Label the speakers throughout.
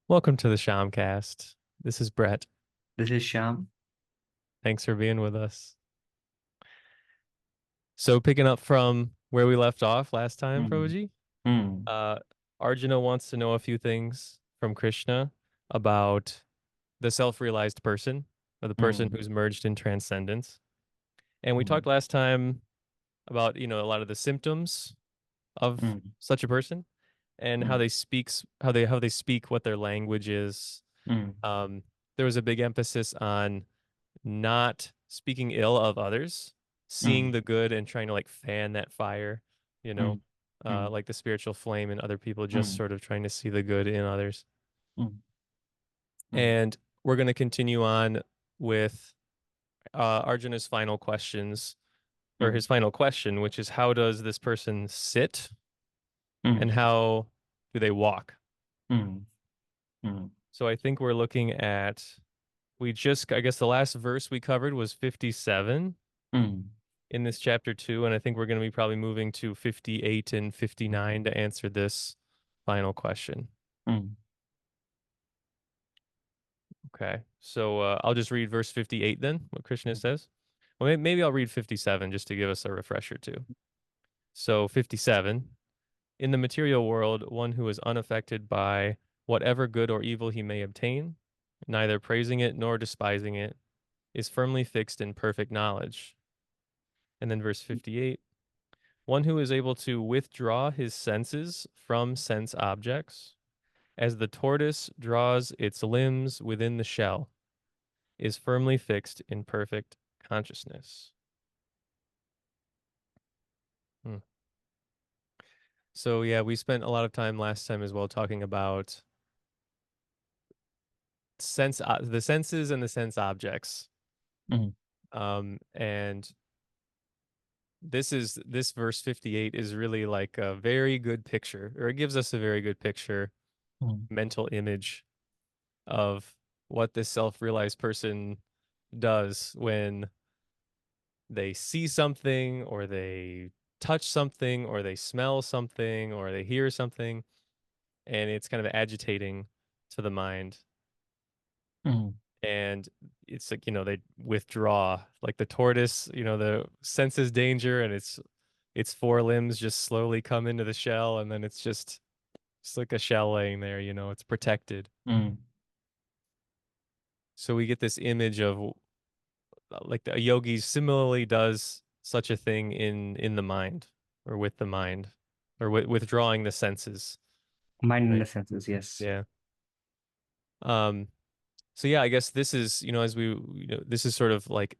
Speaker 1: Welcome to the Shyamcast. This is Brett.
Speaker 2: This is Shyam.
Speaker 1: Thanks for being with us. So, picking up from where we left off last time,
Speaker 2: Hmm.
Speaker 1: Prabhuji,
Speaker 2: Hmm.
Speaker 1: uh, Arjuna wants to know a few things from Krishna about the self-realized person, or the person
Speaker 2: Hmm.
Speaker 1: who's merged in transcendence. And we talked
Speaker 2: Hmm.
Speaker 1: last time about, a lot of the symptoms of
Speaker 2: Hmm.
Speaker 1: such a person and how
Speaker 2: Hmm.
Speaker 1: they speaks, how they speak, what their language is.
Speaker 2: Hmm.
Speaker 1: Um, there was a big emphasis on not speaking ill of others, seeing
Speaker 2: Hmm.
Speaker 1: the good and trying to like fan that fire, you
Speaker 2: Hmm.
Speaker 1: know,
Speaker 2: Hmm.
Speaker 1: like the spiritual flame in other people, just
Speaker 2: Hmm.
Speaker 1: sort of trying to see the good in others.
Speaker 2: Hmm. Hmm.
Speaker 1: And we're going to continue on with Arjuna's final questions, or
Speaker 2: Hmm.
Speaker 1: his final question, which is how does this person sit and
Speaker 2: Hmm.
Speaker 1: how do they walk?
Speaker 2: Hmm. Hmm.
Speaker 1: So I think we're looking at, I guess the last verse we covered was 57
Speaker 2: Hmm.
Speaker 1: in this chapter two, and I think we're going to be probably moving to 58 and 59 to answer this final question.
Speaker 2: Hmm.
Speaker 1: Okay, so I'll just read verse 58 then, what Krishna says. Well, maybe I'll read 57 just to give us a refresher too. So 57, in the material world, one who is unaffected by whatever good or evil he may obtain, neither praising it nor despising it, is firmly fixed in perfect knowledge. And then verse 58, one who is able to withdraw his senses from sense objects, as the tortoise draws its limbs within the shell, is firmly fixed in perfect consciousness. Hmm. So yeah, we spent a lot of time last time as well talking about the senses and the sense objects.
Speaker 2: Hmm.
Speaker 1: And this verse 58 is really like a very good picture, or it gives us a very good picture,
Speaker 2: Hmm.
Speaker 1: mental image of what this self-realized person does when they see something or they touch something or they smell something or they hear something, and it's kind of agitating to the mind,
Speaker 2: Hmm.
Speaker 1: and it's like, they withdraw like the tortoise, the senses danger, and its four limbs just slowly come into the shell, and then it's like a shell laying there, it's protected.
Speaker 2: Hmm.
Speaker 1: So we get this image of like a yogi similarly does such a thing in the mind, or with the mind, or withdrawing the senses,
Speaker 2: Mind in
Speaker 1: right?
Speaker 2: the senses, yes.
Speaker 1: Yeah. um so yeah, I guess this is, as this is sort of like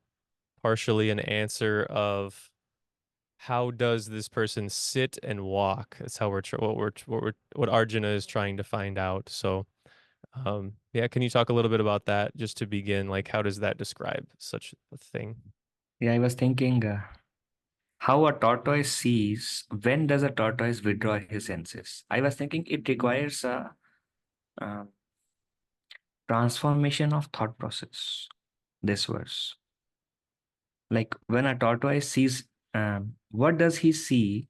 Speaker 1: partially an answer of how does this person sit and walk. That's how what Arjuna is trying to find out. So yeah, can you talk a little bit about that just to begin? Like, how does that describe such a thing?
Speaker 2: Yeah, I was thinking how a tortoise sees. When does a tortoise withdraw his senses? I was thinking it requires a transformation of thought process. This verse. Like when a tortoise sees, what does he see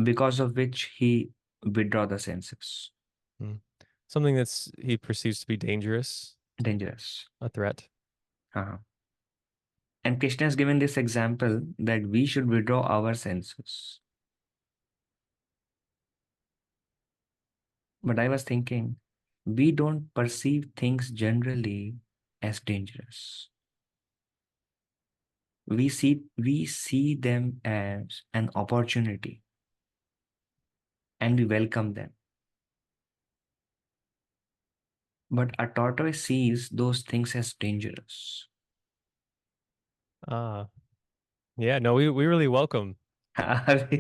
Speaker 2: because of which he withdraw the senses?
Speaker 1: Hmm. Something that's he perceives to be dangerous,
Speaker 2: Dangerous.
Speaker 1: a threat.
Speaker 2: Uh-huh. And Krishna has given this example that we should withdraw our senses. But I was thinking, we don't perceive things generally as dangerous. We see them as an opportunity and we welcome them. But a tortoise sees those things as dangerous.
Speaker 1: Ah, yeah, no, we really welcome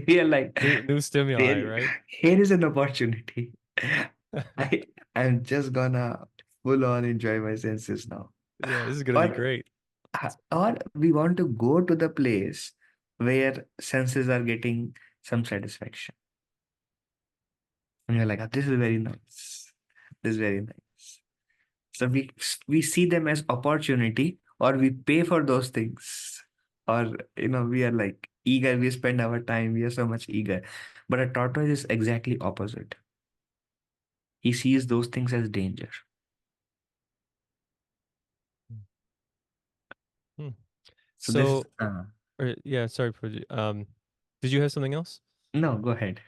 Speaker 2: We are like,
Speaker 1: new stimuli,
Speaker 2: really,
Speaker 1: right?
Speaker 2: here is an opportunity. I I'm just gonna full on enjoy my senses now.
Speaker 1: Yeah, this is gonna be
Speaker 2: Or
Speaker 1: great.
Speaker 2: or we want to go to the place where senses are getting some satisfaction. And you're like, "Ah, this is very nice. This is very nice." So we see them as opportunity, or we pay for those things. Or we are like eager, we spend our time, we are so much eager. But a tortoise is exactly opposite. He sees those things as danger.
Speaker 1: Hmm.
Speaker 2: So this is
Speaker 1: So, yeah, sorry, did you have something else?
Speaker 2: no, go ahead.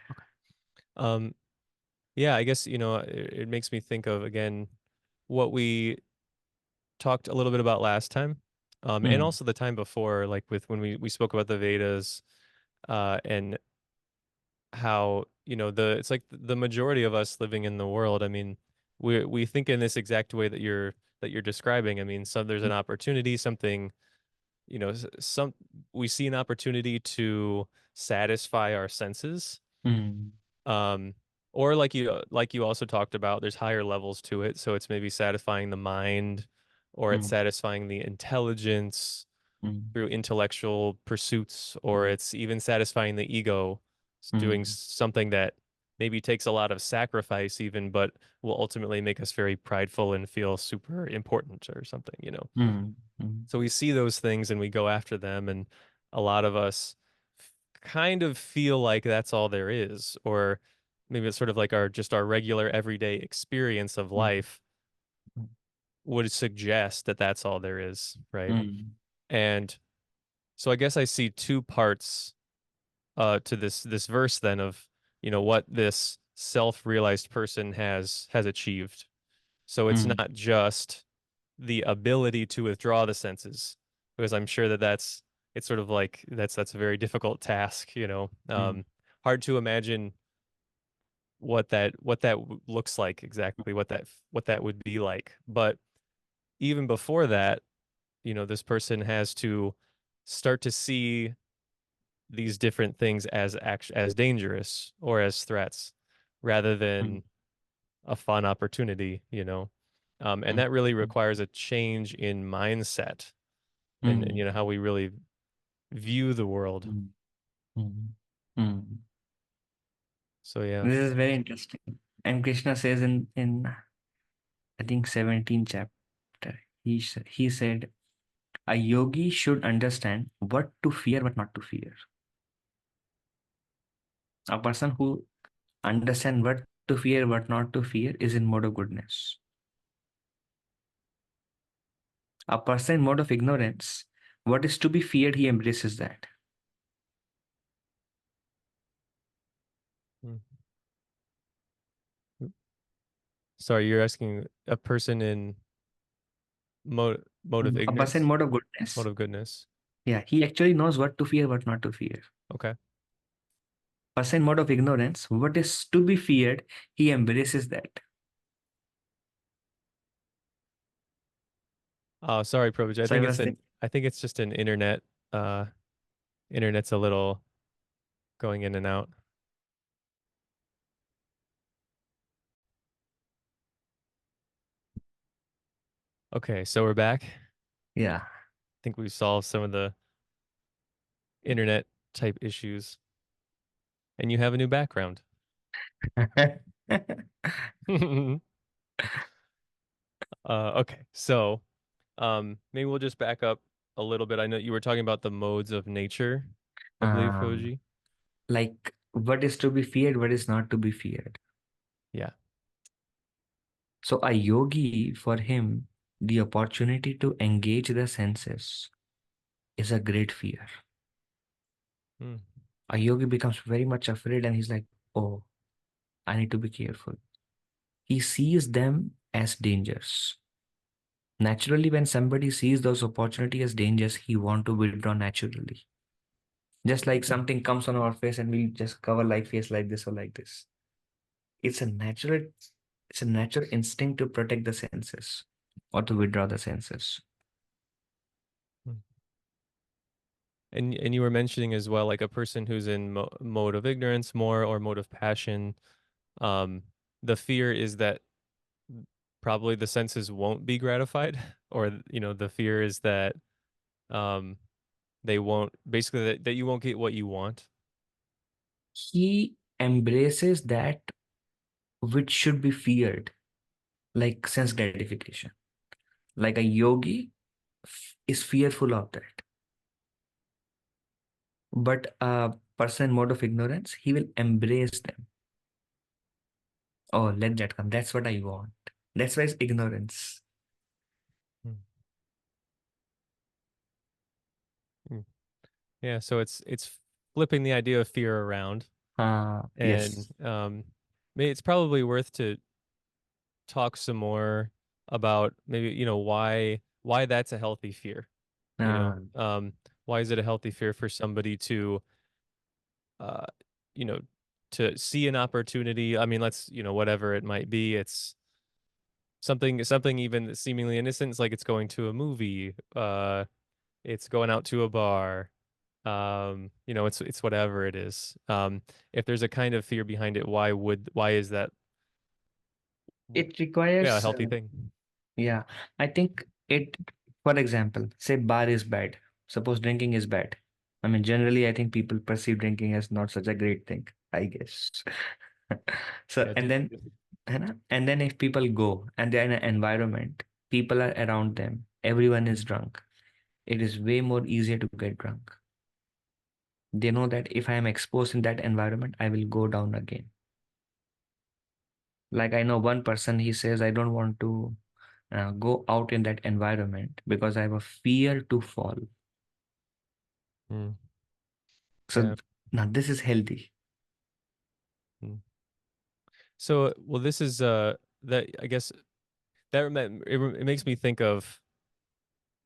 Speaker 1: Um, yeah, I guess, it makes me think of again what we talked a little bit about last time. And
Speaker 2: Mm,
Speaker 1: also the time before, like with when we spoke about the Vedas, and how, it's like the majority of us living in the world. I mean, we think in this exact way that you're describing. I mean, there's an opportunity, something, some we see an opportunity to satisfy our senses.
Speaker 2: mm,
Speaker 1: Um, or like you also talked about, there's higher levels to it. So it's maybe satisfying the mind, or it's
Speaker 2: mm,
Speaker 1: satisfying the intelligence
Speaker 2: mm,
Speaker 1: through intellectual pursuits, or it's even satisfying the ego, doing
Speaker 2: mm,
Speaker 1: something that maybe takes a lot of sacrifice even, but will ultimately make us very prideful and feel super important or something.
Speaker 2: mm, mm,
Speaker 1: So we see those things and we go after them, and a lot of us kind of feel like that's all there is, or maybe it's sort of like our regular everyday experience of
Speaker 2: mm,
Speaker 1: life would suggest that that's all there is, right?
Speaker 2: mm,
Speaker 1: And so I guess I see two parts to this verse then of what this self-realized person has achieved. So it's
Speaker 2: mm,
Speaker 1: not just the ability to withdraw the senses, because I'm sure it's sort of like that's a very difficult task.
Speaker 2: mm,
Speaker 1: Hard to imagine what that looks like exactly, what that would be like. But even before that, this person has to start to see these different things as dangerous or as threats, rather
Speaker 2: mm,
Speaker 1: than a fun opportunity. And
Speaker 2: mm,
Speaker 1: that really requires a change in mindset, and
Speaker 2: mm,
Speaker 1: how we really view the world.
Speaker 2: mm, mm, mm.
Speaker 1: So yeah.
Speaker 2: This is very interesting. And Krishna says in I think 17th chapter, he said, a yogi should understand what to fear, what not to fear. A person who understands what to fear, what not to fear is in mode of goodness. A person in mode of ignorance, what is to be feared, he embraces that.
Speaker 1: Mm. Sorry, you're asking a person in mode of
Speaker 2: A person in
Speaker 1: ignorance,
Speaker 2: mode of
Speaker 1: mode
Speaker 2: goodness,
Speaker 1: of goodness.
Speaker 2: yeah, he actually knows what to fear, what not to fear.
Speaker 1: Okay.
Speaker 2: Person in mode of ignorance, what is to be feared, he embraces that.
Speaker 1: Oh, sorry, Privilege. I
Speaker 2: So I
Speaker 1: think
Speaker 2: was thinking,
Speaker 1: I think it's just an uh internet's a little going in and out. Okay, so we're back. I
Speaker 2: yeah.
Speaker 1: think we've solved some of the internet type issues, and you have a new background. Okay, so maybe we'll just back up a little bit. I know you were talking about the modes of nature, I believe,
Speaker 2: um,
Speaker 1: Fuji.
Speaker 2: like what is to be feared, what is not to be feared.
Speaker 1: Yeah.
Speaker 2: So a yogi, for him, the opportunity to engage the senses is a great fear.
Speaker 1: Hmm.
Speaker 2: A yogi becomes very much afraid and he's like, oh, I need to be careful. He sees them as dangers. Naturally, when somebody sees those opportunities as dangers, he want to withdraw naturally. Just like something comes on our face and we just cover like face like this or like this. It's a natural, it's a natural instinct to protect the senses or to withdraw the senses.
Speaker 1: Hmm. And you were mentioning as well, like a person who's in mode of ignorance more, or mode of passion. Um, the fear is that probably the senses won't be gratified, or the fear is that um they won't, basically, that you won't get what you want.
Speaker 2: He embraces that which should be feared, like sense gratification. Like a yogi is fearful of that. But a person in mode of ignorance, he will embrace them. Oh, let that come. That's what I want. That's why it's ignorance.
Speaker 1: Mm, mm. Yeah, so it's flipping the idea of fear around, and
Speaker 2: Yes.
Speaker 1: it's probably worth to talk some more about maybe, why that's a healthy fear, you know.
Speaker 2: Uh,
Speaker 1: Why is it a healthy fear for somebody to uh you know to see an opportunity? I mean, let's, whatever it might be, it's something even seemingly innocent. It's like it's going to a movie, it's going out to a bar, it's whatever it is. If there's a kind of fear behind it, why is that,
Speaker 2: it
Speaker 1: yeah, a
Speaker 2: requires,
Speaker 1: healthy thing?
Speaker 2: yeah, I think it, for example, say bar is bad. Suppose drinking is bad. I mean, generally, I think people perceive drinking as not such a great thing, I guess. So,
Speaker 1: Yeah,
Speaker 2: and then, है ना? And then if people go and they're in an environment, people are around them, everyone is drunk, it is way more easier to get drunk. They know that if I am exposed in that environment, I will go down again. Like I know one person, he says, I don't want to go out in that environment because I have a fear to fall.
Speaker 1: mm,
Speaker 2: So
Speaker 1: yeah.
Speaker 2: now this is healthy.
Speaker 1: Mm. So, well, this is that I guess it makes me think of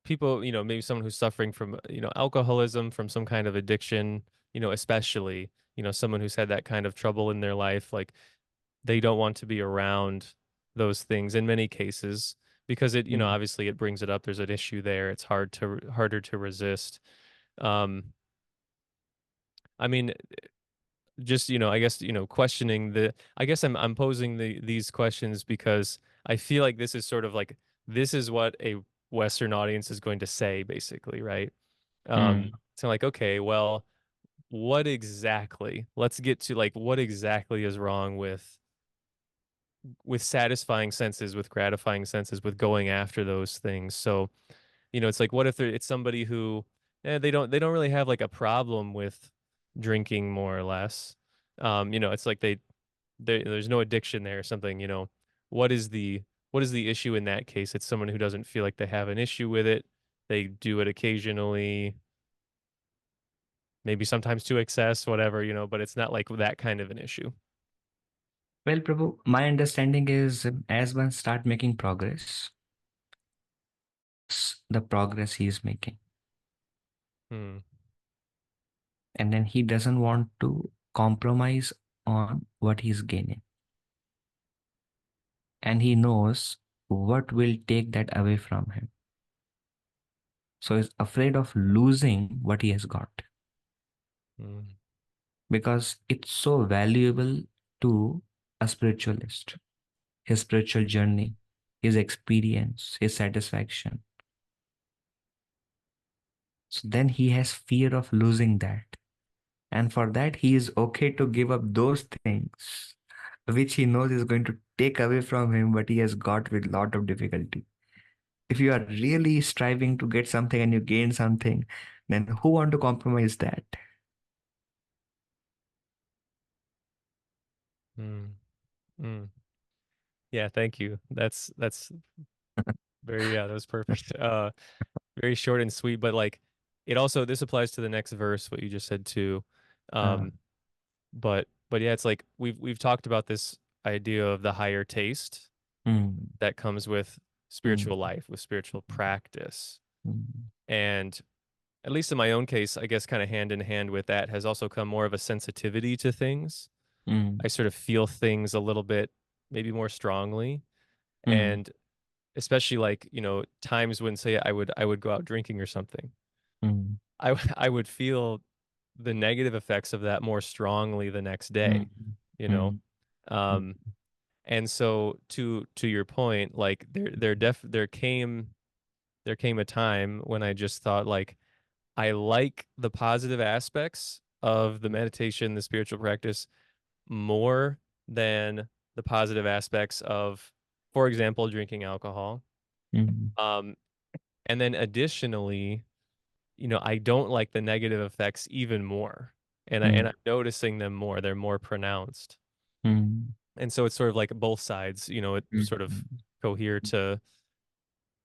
Speaker 1: people, maybe someone who's suffering from, alcoholism, from some kind of addiction, especially, someone who's had that kind of trouble in their life, like they don't want to be around those things in many cases because it,
Speaker 2: Mm.
Speaker 1: obviously it brings it up. There's an issue there. It's harder to resist. Um, I mean, just, I guess, questioning I guess I'm posing these questions because I feel like this is sort of like, this is what a Western audience is going to say, basically, right?
Speaker 2: Mm.
Speaker 1: So like, okay, well, let's get to like what exactly is wrong with satisfying senses, with gratifying senses, with going after those things. So, it's like, what if it's somebody who, they don't really have like a problem with drinking, more or less. It's like there's no addiction there or something. What is the what is the issue in that case? It's someone who doesn't feel like they have an issue with it. They do it occasionally, maybe sometimes to excess, whatever, but it's not like that kind of an issue.
Speaker 2: Well, Prabhu, my understanding is as one start making progress, the progress he is making,
Speaker 1: Hmm.
Speaker 2: and then he doesn't want to compromise on what he's gaining, and he knows what will take that away from him. So he's afraid of losing what he has got
Speaker 1: Hmm.
Speaker 2: because it's so valuable to a spiritualist, his spiritual journey, his experience, his satisfaction. So then he has fear of losing that. And for that, he is okay to give up those things which he knows is going to take away from him what he has got with lot of difficulty. If you are really striving to get something and you gain something, then who want to compromise that?
Speaker 1: Hmm. Hmm. Yeah, thank you. That's very, yeah, that was perfect. Very short and sweet, but like it also, this applies to the next verse, what you just said too.
Speaker 2: Uh,
Speaker 1: Um, but yeah, it's like we've talked about this idea of the higher taste
Speaker 2: mm,
Speaker 1: that comes with
Speaker 2: mm,
Speaker 1: spiritual life, with spiritual practice.
Speaker 2: mm,
Speaker 1: And at least in my own case, I guess kind of hand in hand with that has also come more of a sensitivity to things.
Speaker 2: mm,
Speaker 1: I sort of feel things a little bit, maybe more strongly.
Speaker 2: mm,
Speaker 1: And especially like, times when, say, I would go out drinking or something.
Speaker 2: mm,
Speaker 1: I would feel the negative effects of that more strongly the next day,
Speaker 2: mm,
Speaker 1: you know?
Speaker 2: mm, mm,
Speaker 1: Um, and so to your point, like there came a time when I just thought, like, I like the positive aspects of the meditation, the spiritual practice, more than the positive aspects of, for example, drinking alcohol.
Speaker 2: mm,
Speaker 1: Um, and then additionally, I don't like the negative effects even more. And
Speaker 2: mm,
Speaker 1: I'm noticing them more. They're more pronounced.
Speaker 2: mm.
Speaker 1: And so it's sort of like both sides, it sort of
Speaker 2: mm,
Speaker 1: cohere to,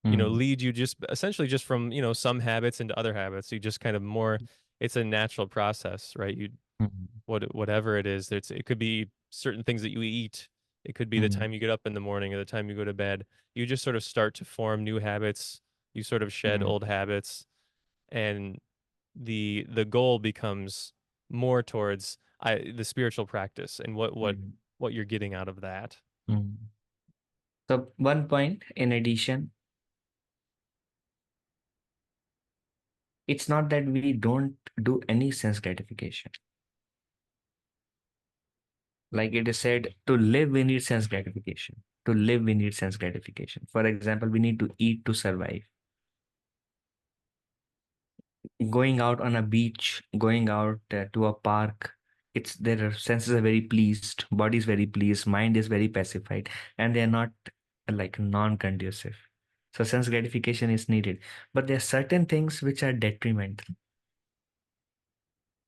Speaker 2: mm,
Speaker 1: lead you just essentially just from, some habits into other habits. You just kind of more, it's a natural process, right?
Speaker 2: mm,
Speaker 1: Whatever it is, it could be certain things that you eat. It could be the
Speaker 2: mm,
Speaker 1: time you get up in the morning or the time you go to bed. You just sort of start to form new habits. You sort of shed
Speaker 2: mm,
Speaker 1: old habits, and the goal becomes more towards the spiritual practice and
Speaker 2: mm,
Speaker 1: what you're getting out of that.
Speaker 2: mm. So one point in addition, it's not that we don't do any sense gratification. Like it is said, to live, we need sense gratification. To live, we need sense gratification. For example, we need to eat to survive. Going out on a beach, going out to a park, it's their senses are very pleased, body is very pleased, mind is very pacified, and they are not like non-conducive. So sense gratification is needed. But there are certain things which are detrimental.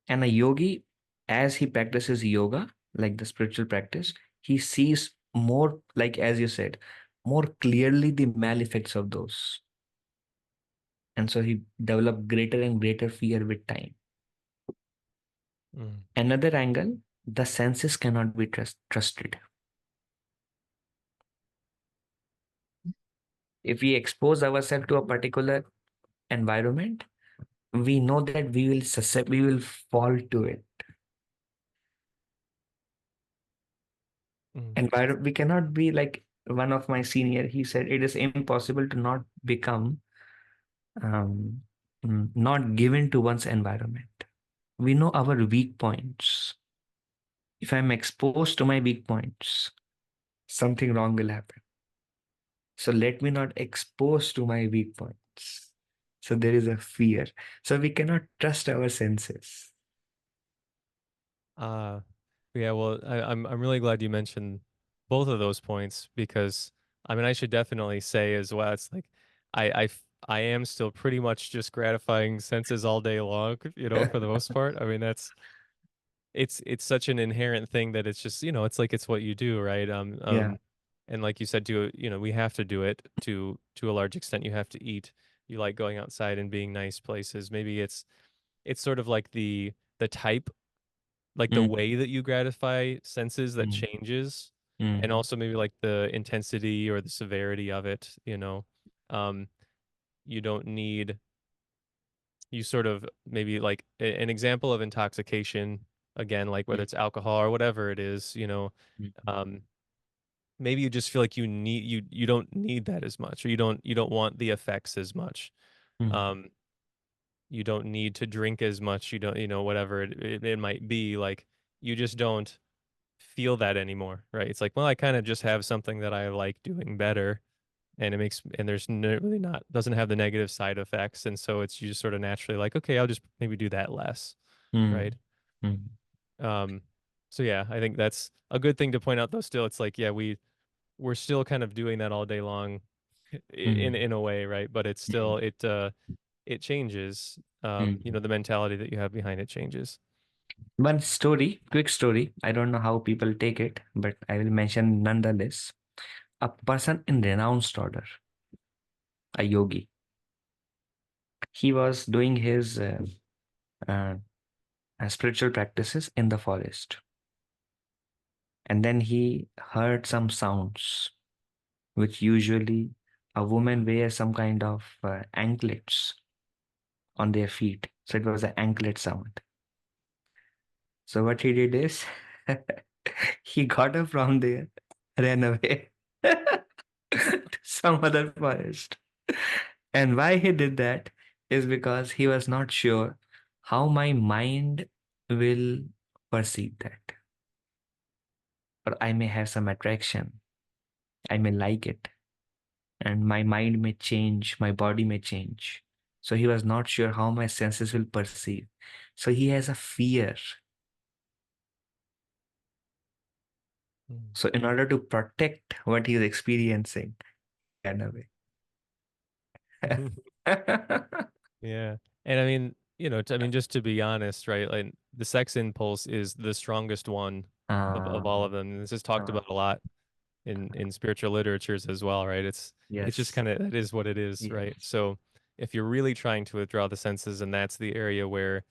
Speaker 2: And a yogi, as he practices yoga, like the spiritual practice, he sees more, like as you said, more clearly the mal effects of those. And so he developed greater and greater fear with time.
Speaker 1: Mm.
Speaker 2: Another angle, the senses cannot be trusted. If we expose ourselves to a particular environment, we know that we will fall to it.
Speaker 1: Mm.
Speaker 2: We cannot be like one of my senior. He said it is impossible to not become um, not given to one's environment. We know our weak points. If I'm exposed to my weak points, something wrong will happen. So let me not expose to my weak points. So there is a fear. So we cannot trust our senses.
Speaker 1: Uh, yeah, well, I'm really glad you mentioned both of those points because I mean I should definitely say as well, it's like I am still pretty much just gratifying senses all day long, for the most part. I mean it's such an inherent thing that it's just, it's like it's what you do, right?
Speaker 2: Yeah.
Speaker 1: And like you said, to we have to do it to a large extent. You have to eat. You like going outside and being nice places. Maybe it's sort of like the type, like the
Speaker 2: Mm,
Speaker 1: way that you gratify senses that
Speaker 2: mm,
Speaker 1: changes, and
Speaker 2: mm,
Speaker 1: also maybe like the intensity or the severity of it. Um, you don't need you sort of maybe like an example of intoxication, again, like whether
Speaker 2: mm,
Speaker 1: it's alcohol or whatever it is,
Speaker 2: mm,
Speaker 1: um, maybe you just feel like you don't need that as much, or you don't want the effects as much.
Speaker 2: mm,
Speaker 1: Um, you don't need to drink as much. You don't, whatever it might be, like you just don't feel that anymore, right? It's like, well, I kind of just have something that I like doing better, and there's no, really not doesn't have the negative side effects, and so it's you just sort of naturally like, okay, I'll just maybe do that less,
Speaker 2: mm,
Speaker 1: right?
Speaker 2: mm,
Speaker 1: Um, so yeah, I think that's a good thing to point out though. Still, it's like, yeah, we're still kind of doing that all day long in
Speaker 2: mm,
Speaker 1: in a way, right? But it's still
Speaker 2: mm,
Speaker 1: it changes.
Speaker 2: mm.
Speaker 1: The mentality that you have behind it changes.
Speaker 2: One story, quick story. I don't know how people take it, but I will mention nonetheless. A person in renounced order, a yogi, he was doing his uh, spiritual practices in the forest. And then he heard some sounds, which usually a woman wears some kind of anklets on their feet. So it was an anklet sound. So what he did is he got up from there, ran away to some other forest. And why he did that is because he was not sure how my mind will perceive that. Or I may have some attraction, I may like it, and my mind may change, my body may change. So he was not sure how my senses will perceive. So he has a fear.
Speaker 1: Mm.
Speaker 2: So in order to protect what he is experiencing, he ran away.
Speaker 1: Yeah. And I mean, I mean, just to be honest, right? Like the sex impulse is the strongest one of
Speaker 2: Uh,
Speaker 1: all of them. And this is talked
Speaker 2: uh,
Speaker 1: about a lot in spiritual literatures as well, right? It's just
Speaker 2: yes.
Speaker 1: kind of that is what it is, right?
Speaker 2: Yes.
Speaker 1: So if you're really trying to withdraw the senses, and that's the area where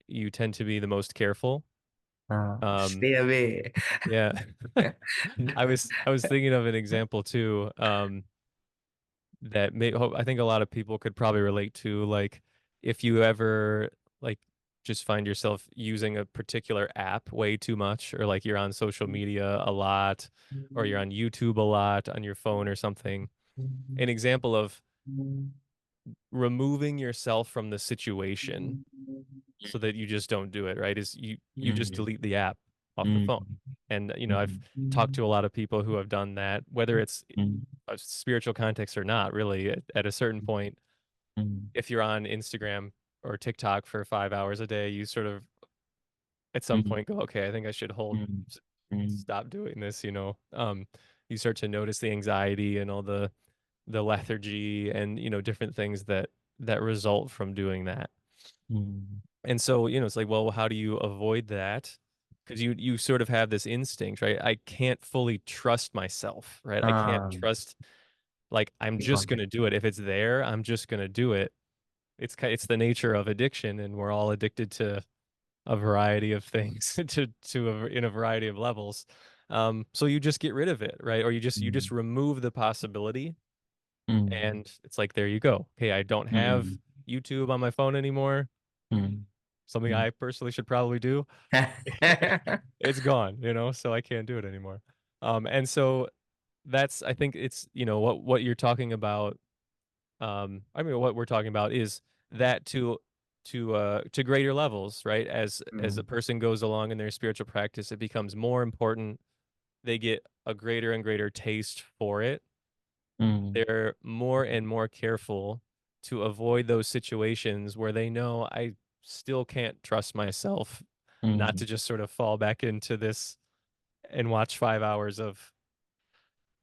Speaker 1: you tend to be the most careful. Um,
Speaker 2: Stay away.
Speaker 1: yeah. I was thinking of an example too, that I think a lot of people could probably relate to, like if you ever like just find yourself using a particular app way too much, or like you're on social media a lot, or you're on YouTube a lot on your phone or something. An example of removing yourself from the situation so that you just don't do it, right? Is you just
Speaker 2: Mm,
Speaker 1: delete the app off the
Speaker 2: mm,
Speaker 1: phone. And I've
Speaker 2: mm,
Speaker 1: talked to a lot of people who have done that, whether it's
Speaker 2: mm,
Speaker 1: a spiritual context or not, really. At a certain point,
Speaker 2: mm,
Speaker 1: if you're on Instagram or TikTok for 5 hours a day, you sort of at some
Speaker 2: mm,
Speaker 1: point go, okay, I think I should
Speaker 2: mm, mm,
Speaker 1: stop doing this. You start to notice the anxiety and all the lethargy and different things that result from doing that.
Speaker 2: mm.
Speaker 1: And so, it's like, well, how do you avoid that? Because you sort of have this instinct, right? I can't fully trust myself, right? I can't
Speaker 2: Ah,
Speaker 1: trust, like, I'm just
Speaker 2: got
Speaker 1: gonna do it. If it's there, I'm just gonna do it. It's the nature of addiction, and we're all addicted to a variety of things in a variety of levels. So you just get rid of it, right? Or you just
Speaker 2: Mm,
Speaker 1: remove the possibility,
Speaker 2: mm,
Speaker 1: and it's like, there you go. Okay, I don't have
Speaker 2: mm,
Speaker 1: YouTube on my phone anymore.
Speaker 2: mm,
Speaker 1: Something
Speaker 2: mm.
Speaker 1: I personally should probably do. It's gone, so I can't do it anymore. And so that's, I think it's, what you're talking about. I mean, what we're talking about is that to greater levels, right? As a
Speaker 2: Mm,
Speaker 1: person goes along in their spiritual practice, it becomes more important. They get a greater and greater taste for it.
Speaker 2: mm,
Speaker 1: They're more and more careful to avoid those situations where they know I still can't trust myself not to
Speaker 2: mm.
Speaker 1: just sort of fall back into this and watch 5 hours of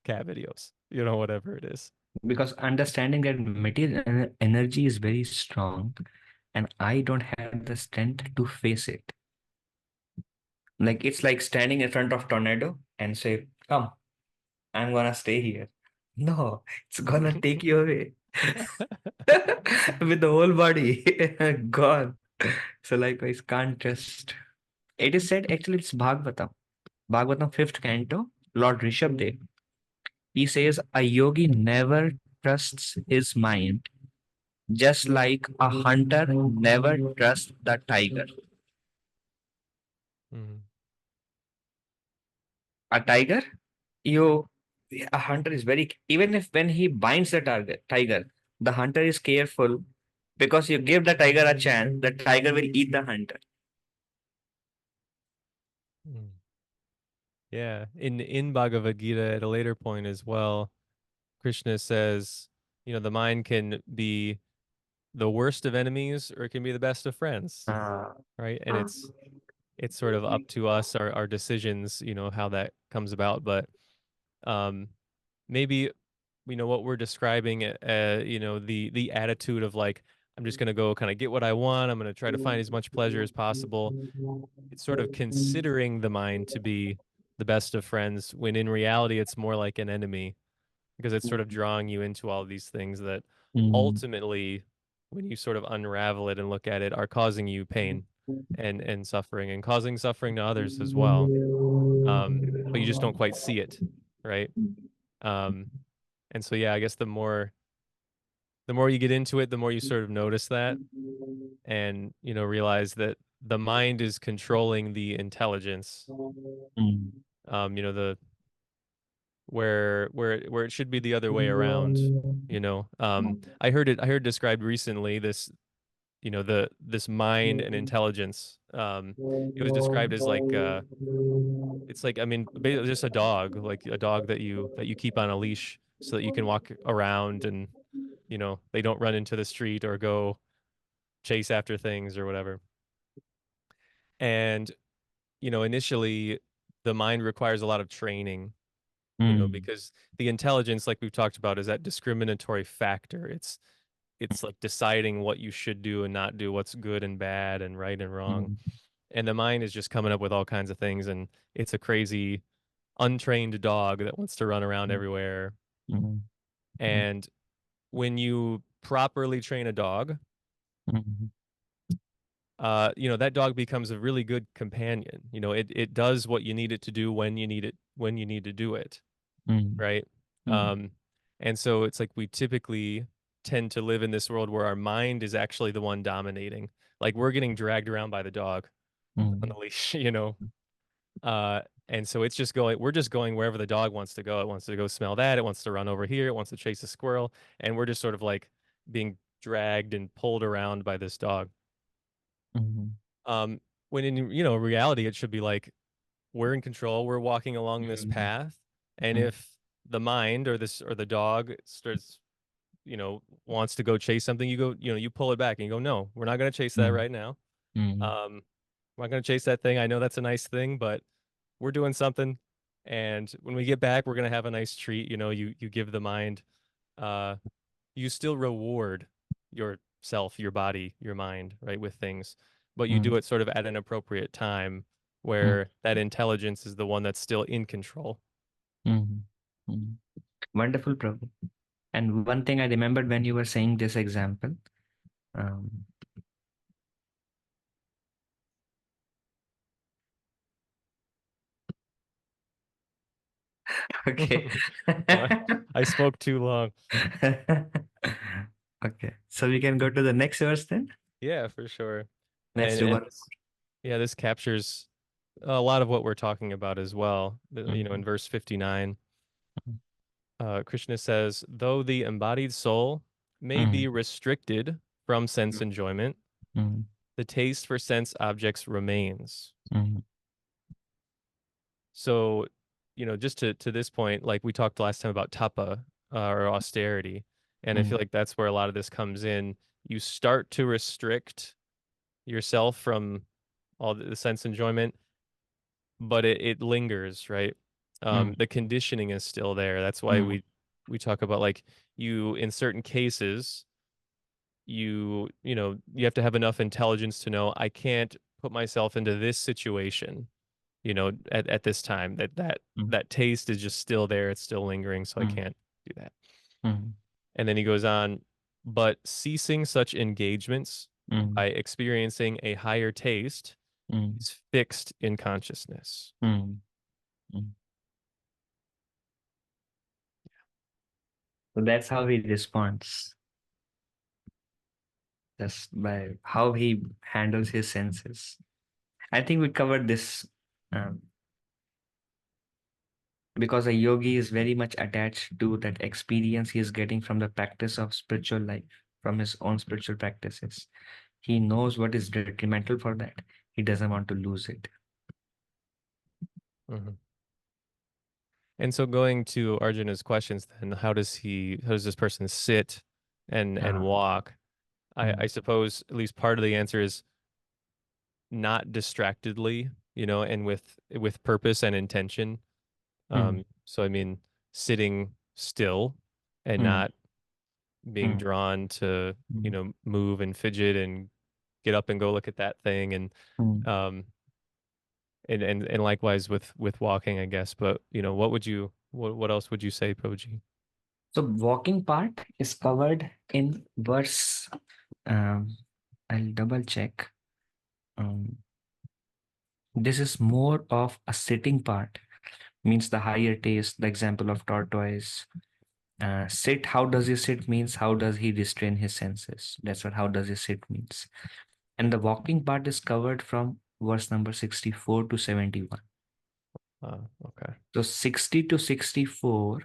Speaker 1: cat videos, whatever it is.
Speaker 2: Because understanding that material energy is very strong and I don't have the strength to face it. Like it's like standing in front of tornado and say, "Come, I'm gonna stay here." No, it's gonna take you away with the whole body gone. So likewise, can't trust. It is said actually it's Bhagavatam. Bhagavatam fifth canto, Lord Rishabdev. He says a yogi never trusts his mind, just like a hunter never trusts the tiger.
Speaker 1: Mhm.
Speaker 2: A tiger, you a hunter is very even if when he binds the tiger, the hunter is careful because you give the tiger a chance, the tiger will eat the hunter.
Speaker 1: Mhm. Yeah, in Bhagavad Gita at a later point as well, Krishna says, the mind can be the worst of enemies or it can be the best of friends,
Speaker 2: Uh,
Speaker 1: right? And it's sort of up to us, our decisions, how that comes about. But um, maybe what we're describing, the attitude of like, I'm just gonna go kind of get what I want. I'm gonna try to find as much pleasure as possible. It's sort of considering the mind to be the best of friends when in reality it's more like an enemy, because it's sort of drawing you into all these things that
Speaker 2: mm,
Speaker 1: ultimately, when you sort of unravel it and look at it, are causing you pain and suffering, and causing suffering to others as well. But you just don't quite see it, right? Um, and so yeah, I guess the more you get into it, the more you sort of notice that, and realize that the mind is controlling the intelligence.
Speaker 2: mm,
Speaker 1: The where it should be the other way around. I heard described recently, this this mind and intelligence. It was described as like, it's like, I mean, basically just a dog, like a dog that you keep on a leash so that you can walk around, and they don't run into the street or go chase after things or whatever. And initially the mind requires a lot of training,
Speaker 2: mm,
Speaker 1: because the intelligence, like we've talked about, is that discriminatory factor. It's like deciding what you should do and not do, what's good and bad and right and wrong.
Speaker 2: mm,
Speaker 1: and the mind is just coming up with all kinds of things, and it's a crazy untrained dog that wants to run around everywhere.
Speaker 2: Mhm. Mhm.
Speaker 1: And when you properly train a dog,
Speaker 2: Mhm.
Speaker 1: that dog becomes a really good companion. It does what you need it to do when you need it, when you need to do it,
Speaker 2: Mhm.
Speaker 1: right?
Speaker 2: Mhm.
Speaker 1: Um, and so it's like we typically tend to live in this world where our mind is actually the one dominating. Like we're getting dragged around by the dog on the
Speaker 2: Mhm.
Speaker 1: leash, you know. Uh, and so it's just going, we're just going wherever the dog wants to go. It wants to go smell that. It wants to run over here. It wants to chase a squirrel. And we're just sort of like being dragged and pulled around by this dog.
Speaker 2: Mhm.
Speaker 1: Um, when in, reality, it should be like, we're in control. We're walking along this
Speaker 2: Mhm.
Speaker 1: path. And
Speaker 2: Mhm.
Speaker 1: if the mind or the dog starts, wants to go chase something, you go, you pull it back and you go, no, we're not going to chase that
Speaker 2: Mhm.
Speaker 1: right now.
Speaker 2: Mhm.
Speaker 1: Um, we're not going to chase that thing. I know that's a nice thing, but we're doing something. And when we get back, we're going to have a nice treat. You give the mind, uh, you still reward yourself, your body, your mind, right, with things, but you do
Speaker 2: Mhm.
Speaker 1: it sort of at an appropriate time
Speaker 2: Mhm.
Speaker 1: where that intelligence is the one that's still in control.
Speaker 2: Mhm. Mhm. Wonderful, Prabhu. And one thing I remembered when you were saying this example, um, okay.
Speaker 1: I I spoke too long.
Speaker 2: Okay, so we can go to the next verse then.
Speaker 1: Yeah, for sure.
Speaker 2: Let's
Speaker 1: And
Speaker 2: do
Speaker 1: and
Speaker 2: one.
Speaker 1: this, yeah, this captures a lot of what we're talking about as well. In
Speaker 2: Mhm.
Speaker 1: verse 59, Krishna says, though the embodied soul may be
Speaker 2: Mhm.
Speaker 1: restricted from sense enjoyment,
Speaker 2: Mhm.
Speaker 1: the taste for sense objects remains.
Speaker 2: Mhm.
Speaker 1: So, just to this point, like we talked last time about tapa, or austerity, and I feel
Speaker 2: Mhm.
Speaker 1: like that's where a lot of this comes in. You start to restrict yourself from all the sense enjoyment, but it lingers, right?
Speaker 2: Mhm.
Speaker 1: The conditioning is still there. That's why
Speaker 2: Mhm.
Speaker 1: we talk about, like, you in certain cases, you have to have enough intelligence to know I can't put myself into this situation, at this time,
Speaker 2: Mhm.
Speaker 1: that taste is just still there. It's still lingering, so I
Speaker 2: Mhm.
Speaker 1: can't do that.
Speaker 2: Mhm.
Speaker 1: And then he goes on, but ceasing such engagements
Speaker 2: Mhm.
Speaker 1: by experiencing a higher taste
Speaker 2: Mhm.
Speaker 1: is fixed in consciousness.
Speaker 2: Mhm. Mhm. So that's how he responds, just by how he handles his senses. I think we covered this, um, because a yogi is very much attached to that experience he is getting from the practice of spiritual life, from his own spiritual practices. He knows what is detrimental for that. He doesn't want to lose it.
Speaker 1: Mhm. And so going to Arjuna's questions, then how does this person sit and
Speaker 2: Ah,
Speaker 1: walk? I
Speaker 2: mm,
Speaker 1: suppose at least part of the answer is not distractedly, and with purpose and intention.
Speaker 2: mm,
Speaker 1: So I mean, sitting still and
Speaker 2: mm,
Speaker 1: not being
Speaker 2: mm,
Speaker 1: drawn to,
Speaker 2: mm,
Speaker 1: move and fidget and get up and go look at that thing,
Speaker 2: mm.
Speaker 1: um and likewise with walking, I guess. But what else would you say, Prabhuji?
Speaker 2: So walking part is covered in verse. Um, I'll double check. Um, this is more of a sitting part, means the higher taste, the example of tortoise. Sit, how does he sit means how does he restrain his senses? That's what how does he sit means. And the walking part is covered from verse number 64 to 71.
Speaker 1: Okay.
Speaker 2: So 60 to 64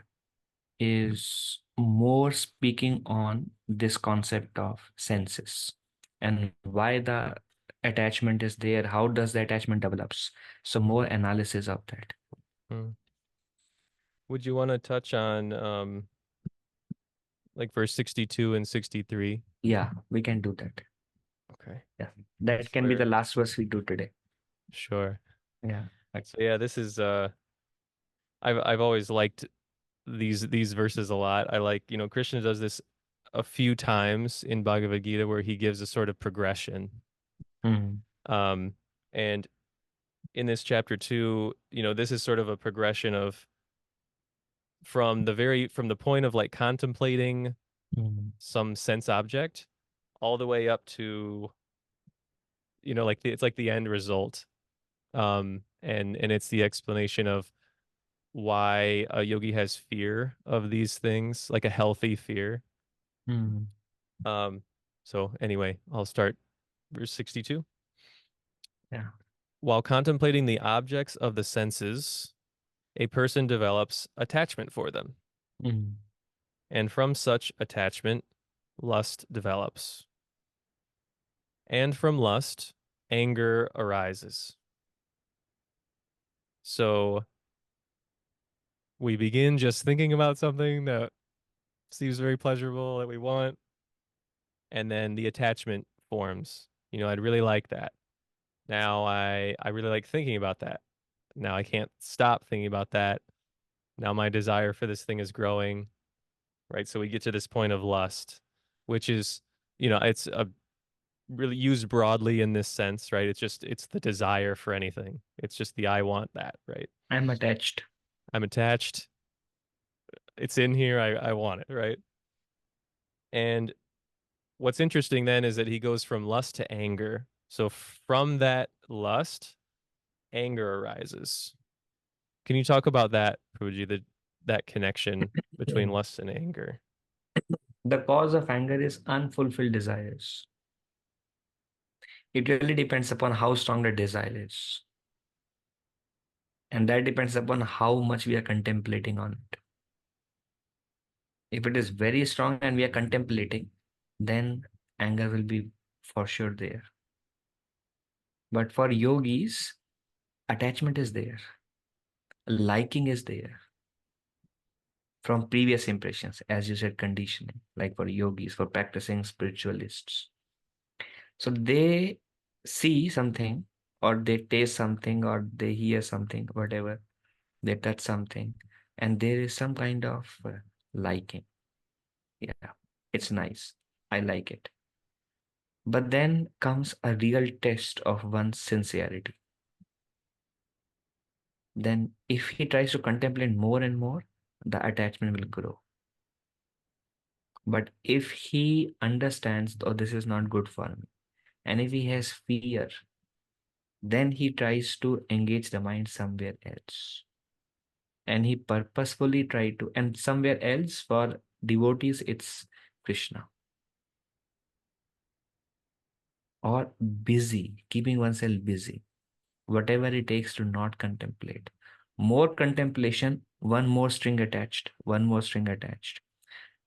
Speaker 2: is more speaking on this concept of senses and why the attachment is there, how does the attachment develops. So more analysis of that.
Speaker 1: Hmm. Would you want to touch on like verse 62 and 63?
Speaker 2: Yeah, we can do that.
Speaker 1: Okay.
Speaker 2: Yeah,
Speaker 1: That's
Speaker 2: that can be the
Speaker 1: where,
Speaker 2: last verse we do today.
Speaker 1: sure.
Speaker 2: Yeah.
Speaker 1: So yeah, this is I've always liked these verses a lot. I like, Krishna does this a few times in Bhagavad Gita where he gives a sort of progression.
Speaker 2: Mm,
Speaker 1: Um And in this chapter 2, this is sort of a progression of from the point of like contemplating
Speaker 2: Mm.
Speaker 1: some sense object all the way up to it's like the end result. And it's the explanation of why a yogi has fear of these things, like a healthy fear.
Speaker 2: Mm.
Speaker 1: Um, so anyway, I'll start verse 62.
Speaker 2: Yeah.
Speaker 1: While contemplating the objects of the senses, a person develops attachment for them,
Speaker 2: Mm.
Speaker 1: and from such attachment, lust develops. And from lust, anger arises. So we begin just thinking about something that seems very pleasurable that we want, and then the attachment forms. I'd really like that. Now I really like thinking about that. Now I can't stop thinking about that. Now my desire for this thing is growing, right? So we get to this point of lust, which is, it's a really used broadly in this sense, right? It's the desire for anything. It's just the I want that, right?
Speaker 2: I'm attached.
Speaker 1: I'm attached. It's in here. I want it, right? And what's interesting then is that he goes from lust to anger. So from that lust, anger arises. Can you talk about that, Puji, that connection between
Speaker 2: Mm.
Speaker 1: lust and anger?
Speaker 2: The cause of anger is unfulfilled desires. It really depends upon how strong the desire is. And that depends upon how much we are contemplating on it. If it is very strong and we are contemplating, then anger will be for sure there. But for yogis, attachment is there, liking is there from previous impressions, as you said, conditioning, like for yogis, for practicing spiritualists. So they see something, or they taste something, or they hear something, whatever, they touch something, and there is some kind of liking. Yeah, it's nice. I like it. But then comes a real test of one's sincerity. Then, if he tries to contemplate more and more, the attachment will grow. But if he understands, oh, this is not good for me, and if he has fear, then he tries to engage the mind somewhere else. And he purposefully try to, and somewhere else for devotees, it's Krishna. Or busy, keeping oneself busy, whatever it takes to not contemplate. More contemplation, one more string attached, one more string attached.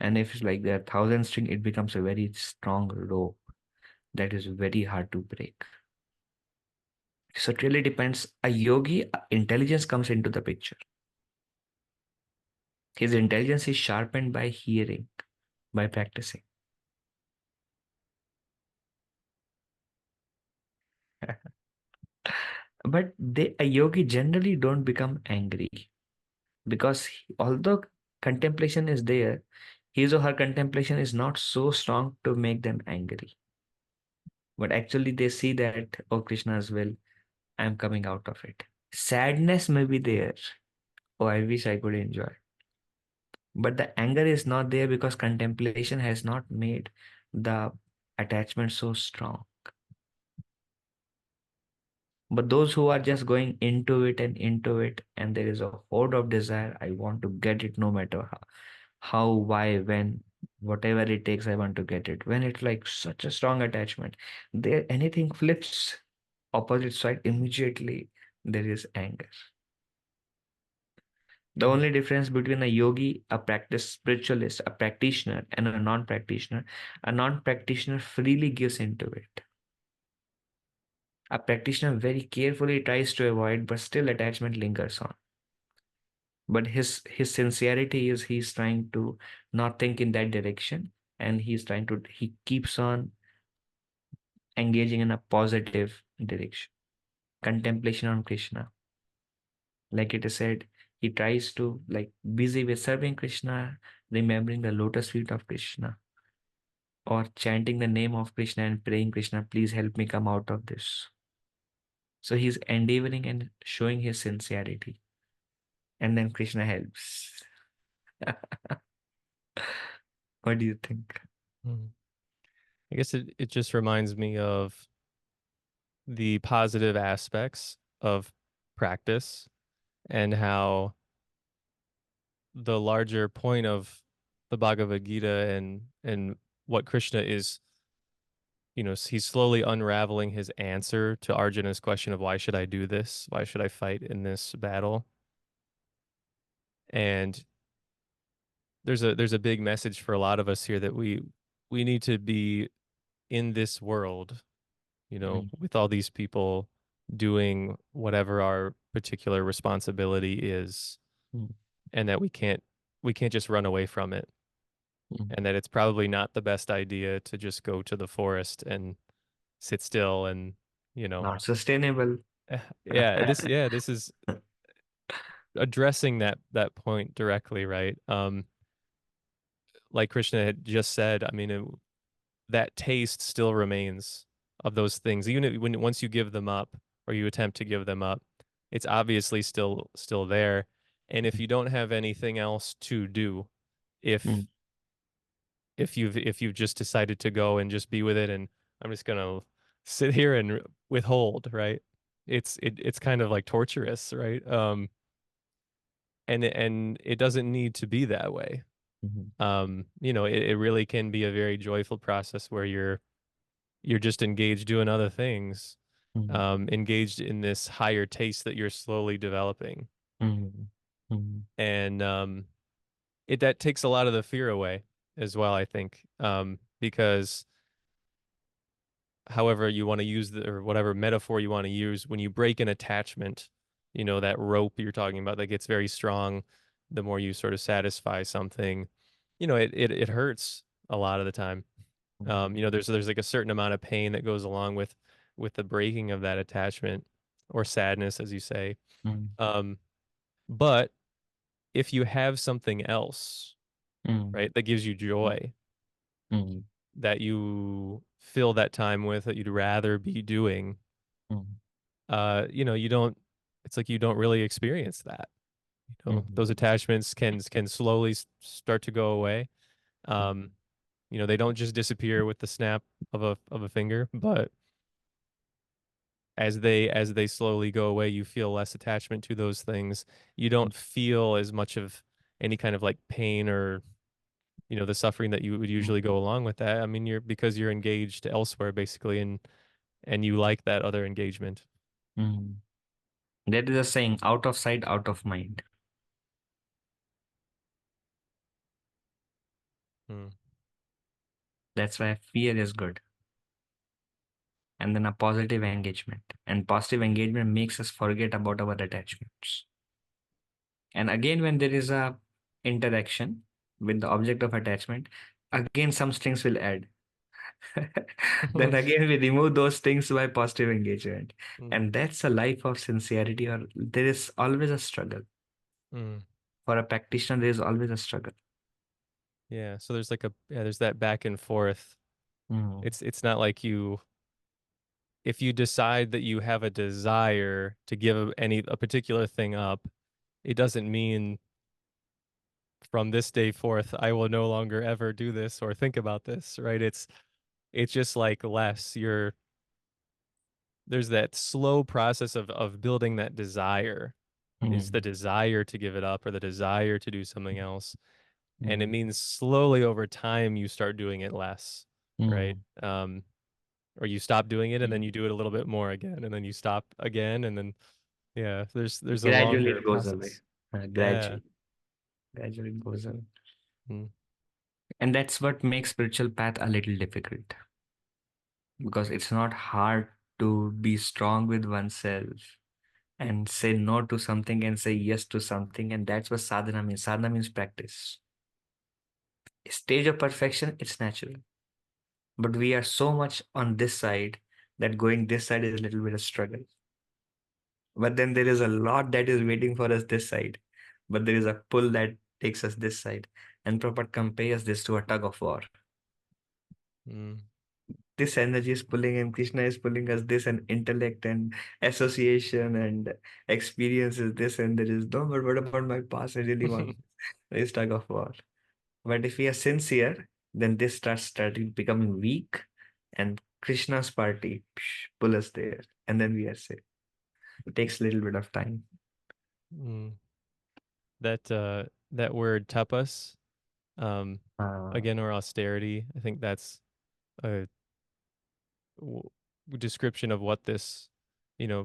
Speaker 2: And if it's like there are thousand string, it becomes a very strong rope that is very hard to break. So it really depends. A yogi, intelligence comes into the picture. His intelligence is sharpened by hearing, by practicing. But a yogi generally don't become angry because although contemplation is there, his or her contemplation is not so strong to make them angry. But actually they see that, oh, Krishna's will, I'm coming out of it. Sadness may be there. Oh, I wish I could enjoy. But the anger is not there because contemplation has not made the attachment so strong. But those who are just going into it, and there is a horde of desire, I want to get it no matter how, why, when, whatever it takes, I want to get it. When it's like such a strong attachment, there anything flips opposite side, immediately there is anger. The only difference between a yogi, a practice spiritualist, a practitioner, and a non-practitioner freely gives into it. A practitioner very carefully tries to avoid, but still attachment lingers on. But his sincerity is he's trying to not think in that direction, and he keeps on engaging in a positive direction. Contemplation on Krishna. Like it is said, he tries to like busy with serving Krishna, remembering the lotus feet of Krishna, or chanting the name of Krishna and praying, Krishna, please help me come out of this. So he's endeavoring and showing his sincerity. And then Krishna helps. What do you think?
Speaker 1: Mm. I guess it just reminds me of the positive aspects of practice and how the larger point of the Bhagavad Gita and what Krishna is, he's slowly unraveling his answer to Arjuna's question of why should I do this? Why should I fight in this battle? And there's a big message for a lot of us here that we need to be in this world,
Speaker 2: Mm,
Speaker 1: with all these people doing whatever our particular responsibility is,
Speaker 2: mm,
Speaker 1: and that we can't just run away from it,
Speaker 2: mm.
Speaker 1: and that it's probably not the best idea to just go to the forest and sit still and you know
Speaker 2: Not sustainable.
Speaker 1: this is addressing that point directly, right? Like Krishna had just said, I mean, that taste still remains of those things, even when once you give them up or you attempt to give them up, it's obviously still there. And if you don't have anything else to do, if
Speaker 2: Mm,
Speaker 1: if you've just decided to go and just be with it, and I'm just gonna sit here and withhold, right? It's kind of like torturous, right? And it doesn't need to be that way.
Speaker 2: mm,
Speaker 1: It really can be a very joyful process where you're just engaged doing other things,
Speaker 2: mm,
Speaker 1: engaged in this higher taste that you're slowly developing.
Speaker 2: mm, mm,
Speaker 1: And it that takes a lot of the fear away as well, I think. Because however you want to use or whatever metaphor you want to use, when you break an attachment, that rope you're talking about that gets very strong, the more you sort of satisfy something, it hurts a lot of the time. There's like a certain amount of pain that goes along with the breaking of that attachment or sadness, as you say.
Speaker 2: mm,
Speaker 1: Um, but if you have something else,
Speaker 2: mm,
Speaker 1: right, that gives you
Speaker 2: mm,
Speaker 1: joy,
Speaker 2: mm,
Speaker 1: that you fill that time with, that you'd rather be doing,
Speaker 2: mm,
Speaker 1: you don't, it's like you don't really experience that.
Speaker 2: mm,
Speaker 1: Those attachments can slowly start to go away. Um, they don't just disappear with the snap of a finger, but as they slowly go away, you feel less attachment to those things. You don't feel as much of any kind of like pain or the suffering that you would
Speaker 2: mm,
Speaker 1: usually go along with that. I mean, because you're engaged elsewhere basically, and you like that other engagement.
Speaker 2: mm. There is a saying, out of sight, out of mind.
Speaker 1: Hmm.
Speaker 2: That's why fear is good. And then a positive engagement. And positive engagement makes us forget about our attachments. And again, when there is a interaction with the object of attachment, again some strings will add. Then again we remove those things by positive engagement.
Speaker 1: Hmm.
Speaker 2: And that's a life of sincerity, or there is always a struggle.
Speaker 1: Hmm.
Speaker 2: For a practitioner, there is always a struggle.
Speaker 1: Yeah, so there's that back and forth.
Speaker 2: Mm,
Speaker 1: It's not like if you decide that you have a desire to give a particular thing up, it doesn't mean from this day forth I will no longer ever do this or think about this, right? It's just like less. There's that slow process of building that desire. Is the
Speaker 2: mm,
Speaker 1: desire to give it up or the desire to do something else. And it
Speaker 2: mm,
Speaker 1: means slowly over time you start doing it less, right?
Speaker 2: mm.
Speaker 1: Or you stop doing it and then
Speaker 2: Mm.
Speaker 1: you do it a little bit more again, and then you stop again, and then yeah, there's a
Speaker 2: Gradually
Speaker 1: longer
Speaker 2: it goes away.
Speaker 1: process. Yeah.
Speaker 2: Gradually it goes away.
Speaker 1: Mm.
Speaker 2: And that's what makes spiritual path a little difficult, because it's not hard to be strong with oneself and say no to something and say yes to something. And that's what sadhana means. Sadhana means practice. Stage of perfection, it's natural. But we are so much on this side that going this side is a little bit of struggle. But then there is a lot that is waiting for us this side. But there is a pull that takes us this side. And Prabhupada compares this to a tug of war.
Speaker 1: Mm.
Speaker 2: this energy is pulling and Krishna is pulling us this and intellect and association and experience is this and there is no, but what about my past? I really want this tug of war. But if we are sincere, then this starting becoming weak and Krishna's party pull us there and then we are safe. It takes a little bit of time.
Speaker 1: Mm. That word tapas, um,
Speaker 2: Uh,
Speaker 1: again, or austerity. I think that's a w- description of what this,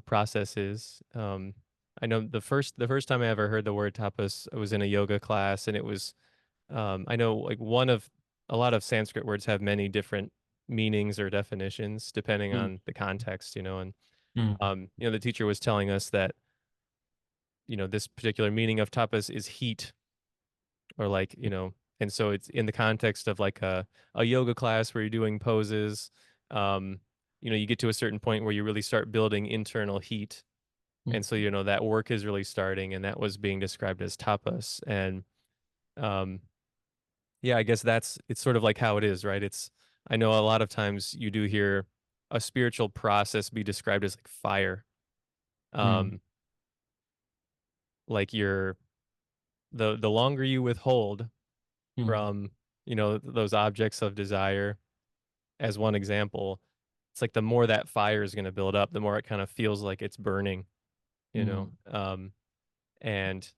Speaker 1: process is. I know the first time I ever heard the word tapas, I was in a yoga class, and it was, I know like a lot of Sanskrit words have many different meanings or definitions depending
Speaker 2: mm,
Speaker 1: on the context, and
Speaker 2: mm,
Speaker 1: the teacher was telling us that, this particular meaning of tapas is heat, or like, and so it's in the context of like a yoga class where you're doing poses. um you get to a certain point where you really start building internal heat,
Speaker 2: mm,
Speaker 1: and so that work is really starting, and that was being described as tapas. And um yeah, I guess it's sort of like how it is, right? I know a lot of times you do hear a spiritual process be described as like fire.
Speaker 2: mm,
Speaker 1: um like you're the longer you withhold
Speaker 2: mm,
Speaker 1: from, those objects of desire, as one example, it's like the more that fire is going to build up, the more it kind of feels like it's burning, you know.
Speaker 2: mm,
Speaker 1: And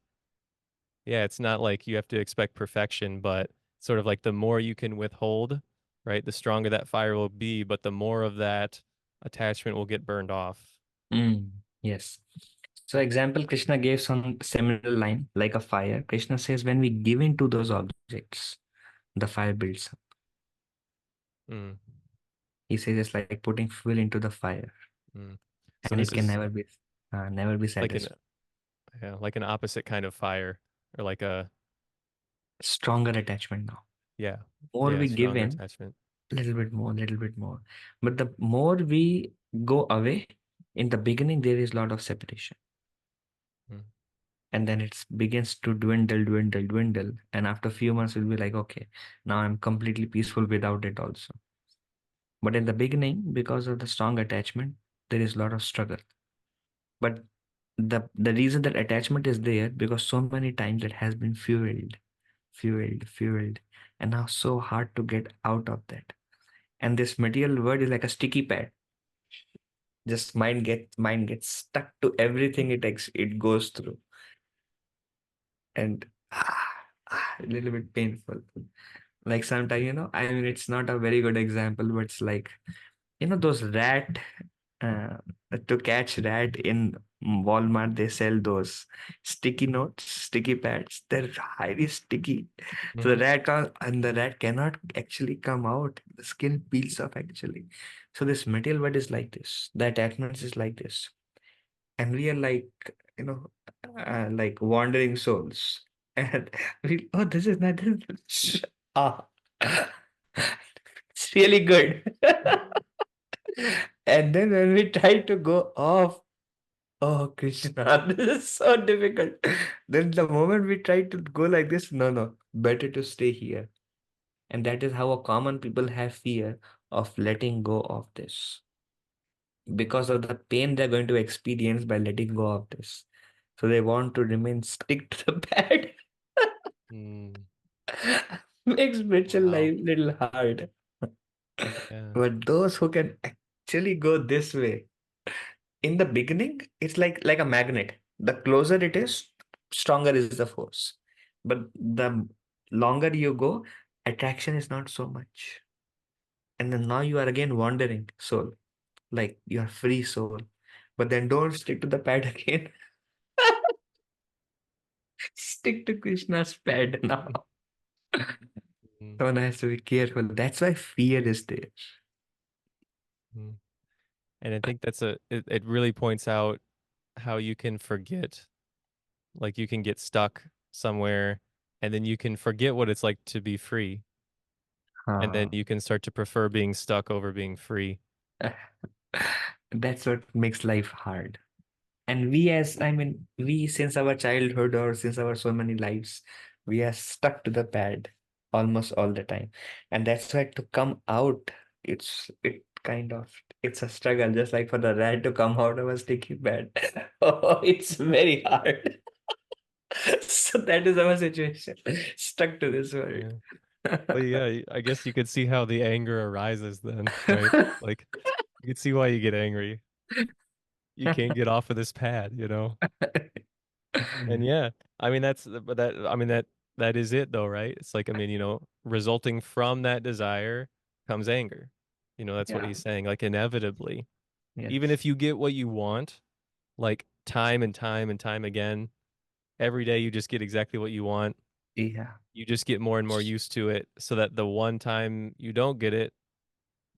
Speaker 1: yeah, it's not like you have to expect perfection, but sort of like the more you can withhold, right, the stronger that fire will be, but the more of that attachment will get burned off.
Speaker 2: mm. Yes. So example, Krishna gave some similar line like a fire. Krishna says when we give in to those objects, the fire builds up.
Speaker 1: Mm,
Speaker 2: He says it's like putting fuel into the fire,
Speaker 1: mm. So
Speaker 2: and
Speaker 1: this
Speaker 2: it can
Speaker 1: is
Speaker 2: never be
Speaker 1: like an
Speaker 2: satisfied.
Speaker 1: yeah, like an opposite kind of fire, or like a
Speaker 2: Stronger attachment now.
Speaker 1: yeah,
Speaker 2: More
Speaker 1: yeah,
Speaker 2: we give
Speaker 1: stronger
Speaker 2: in,
Speaker 1: attachment.
Speaker 2: little bit more, little bit more. But the more we go away, in the beginning there is a lot of separation,
Speaker 1: Mm,
Speaker 2: and then it begins to dwindle, dwindle, dwindle. And after a few months, we'll be like, okay, now I'm completely peaceful without it also. But in the beginning, because of the strong attachment, there is a lot of struggle. But the reason that attachment is there because so many times it has been fueled, fueled, fueled, and now so hard to get out of that. And this material world is like a sticky pad. Just mind gets stuck to everything it goes through, and a little bit painful. Like sometimes, I mean, it's not a very good example, but it's like, those rat uh, to catch rat in Walmart, they sell those sticky notes, sticky pads. They're highly sticky. So
Speaker 1: mhm,
Speaker 2: the rat cannot actually come out. The skin peels off actually. So this material world is like this. The attachments is like this. And we are like, you know, like wandering souls. And oh, this is not this. Ah, it's really good. And then when we try to go off, oh Krishna, this is so difficult. Then the moment we try to go like this, no, no, better to stay here. And that is how a common people have fear of letting go of this because of the pain they're going to experience by letting go of this. So they want to remain stick to the bed.
Speaker 1: mm.
Speaker 2: Makes spiritual
Speaker 1: Wow.
Speaker 2: life little hard.
Speaker 1: Yeah.
Speaker 2: But those who can actually go this way, in the beginning, it's like a magnet. The closer it is, stronger is the force. But the longer you go, attraction is not so much. And then now you are again wandering soul, like you are free soul. But then don't stick to the pad again. Stick to Krishna's pad now.
Speaker 1: Mm,
Speaker 2: One has to be careful. That's why fear is there.
Speaker 1: mm. And I think it really points out how you can forget, like you can get stuck somewhere, and then you can forget what it's like to be free, and then
Speaker 2: Ah.
Speaker 1: you can start to prefer being stuck over being free.
Speaker 2: That's what makes life hard. And we, as I mean, we since our childhood or since our so many lives, we are stuck to the pad almost all the time. And that's why to come out, it kind of, it's a struggle, just like for the rat to come out of a sticky bed. Oh, it's very hard. So that is our situation. Stuck to this world.
Speaker 1: Yeah. But yeah, I guess you could see how the anger arises then, right? Like you could see why you get angry. You can't get off of this pad, you know? And yeah, I mean but that I mean that is it though, right? It's like I mean, resulting from that desire comes anger. That's what
Speaker 2: Yeah.
Speaker 1: he's saying. Like inevitably, even
Speaker 2: Yes.
Speaker 1: if you get what you want, like time and time and time again, every day you just get exactly what you want.
Speaker 2: Yeah.
Speaker 1: You just get more and more used to it so that the one time you don't get it,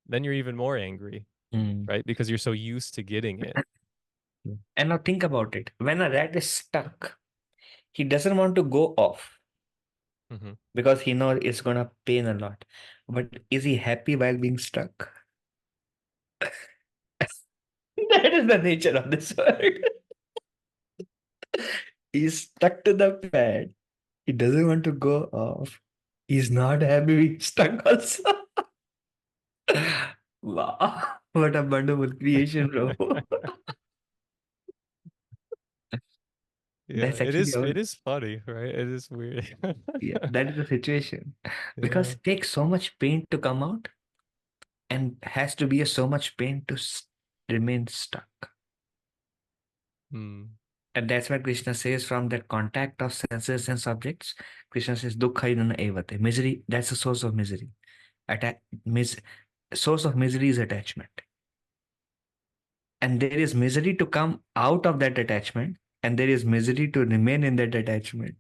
Speaker 1: then you're even more angry,
Speaker 2: Mm.
Speaker 1: right? Because you're so used to getting it.
Speaker 2: And now think about it. When a rat is stuck, he doesn't want to go off
Speaker 1: Hmm.
Speaker 2: because he knows it's gonna pain a lot. But is he happy while being stuck? That is the nature of this world. He's stuck to the pad. He doesn't want to go off. He's not happy being stuck also. Wow. What a wonderful creation, bro.
Speaker 1: Yeah,
Speaker 2: That's
Speaker 1: it
Speaker 2: actually
Speaker 1: is
Speaker 2: our,
Speaker 1: it is funny, right? It is weird.
Speaker 2: yeah, that is the situation. Because
Speaker 1: Yeah.
Speaker 2: it takes so much pain to come out and has to be a so much pain to remain stuck.
Speaker 1: Hmm.
Speaker 2: And that's why Krishna says from that contact of senses and subjects, Krishna says, Dukkha idana evate. Misery, that's the source of misery. Mis- Source of misery is attachment. And there is misery to come out of that attachment, and there is misery to remain in that attachment.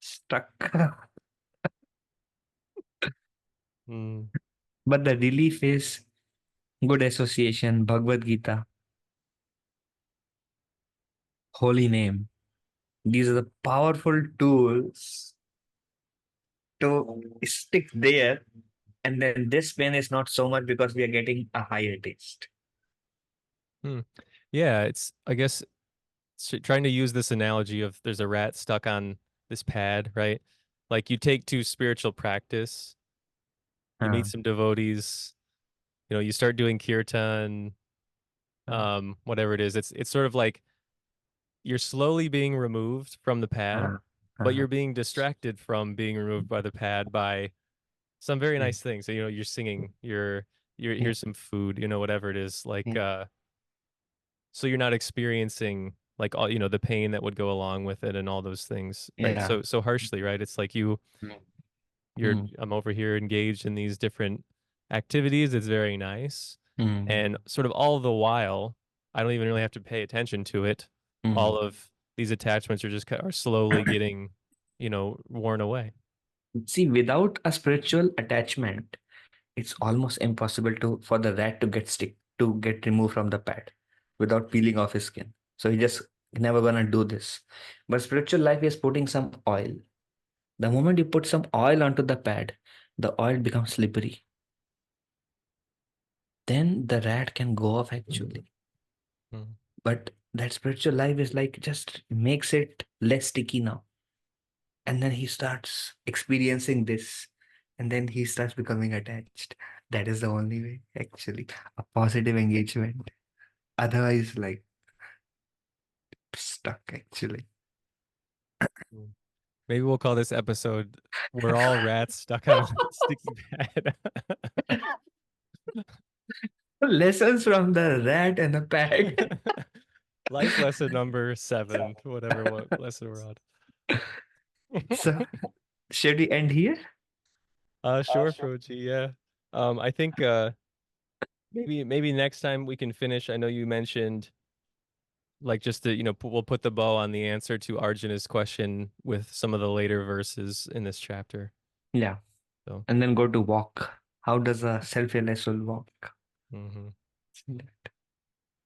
Speaker 2: Stuck.
Speaker 1: Hmm.
Speaker 2: But the relief is good association, Bhagavad Gita, holy name. These are the powerful tools to stick there. And then this pain is not so much because we are getting a higher taste.
Speaker 1: Hmm. Yeah, it's I guess trying to use this analogy of there's a rat stuck on this pad, right? Like you take to spiritual practice, you
Speaker 2: Uh,
Speaker 1: meet some devotees, you start doing kirtan,
Speaker 2: uh,
Speaker 1: whatever it is. It's sort of like you're slowly being removed from the pad,
Speaker 2: uh,
Speaker 1: but
Speaker 2: uh,
Speaker 1: you're being distracted from being removed by the pad by some very
Speaker 2: yeah,
Speaker 1: nice things. So, you're singing,
Speaker 2: yeah,
Speaker 1: here's some food, whatever it is, like
Speaker 2: yeah,
Speaker 1: so you're not experiencing like all, the pain that would go along with it and all those things, right?
Speaker 2: yeah.
Speaker 1: So harshly, right? It's like
Speaker 2: Mm,
Speaker 1: you're
Speaker 2: mm,
Speaker 1: I'm over here engaged in these different activities. It's very nice.
Speaker 2: mm,
Speaker 1: And sort of all the while, I don't even really have to pay attention to it.
Speaker 2: mm.
Speaker 1: All of these attachments are slowly getting, worn away.
Speaker 2: See, without a spiritual attachment, it's almost impossible to for the rat to get removed from the pad without peeling off his skin. So he just never gonna do this. But spiritual life is putting some oil. The moment you put some oil onto the pad, the oil becomes slippery. Then the rat can go off actually.
Speaker 1: Mm.
Speaker 2: But that spiritual life is like just makes it less sticky now. And then he starts experiencing this. And then he starts becoming attached. That is the only way, actually. A positive engagement. Otherwise, like stuck, actually.
Speaker 1: Mm. Maybe we'll call this episode "We're All Rats Stuck on a Sticky Pad."
Speaker 2: Lessons from the rat and the pad.
Speaker 1: Life lesson number 7, whatever what lesson we're on.
Speaker 2: So, should we end here?
Speaker 1: Sure, Proji, yeah. I think maybe next time we can finish. I know you mentioned like just to, we'll put the bow on the answer to Arjuna's question with some of the later verses in this chapter.
Speaker 2: Yeah.
Speaker 1: So,
Speaker 2: And then go to walk. How does a self-realized soul walk?
Speaker 1: mhm.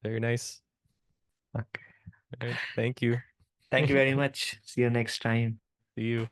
Speaker 1: Very nice.
Speaker 2: Okay.
Speaker 1: All right. Thank you.
Speaker 2: Thank you very much. See you next time.
Speaker 1: See you.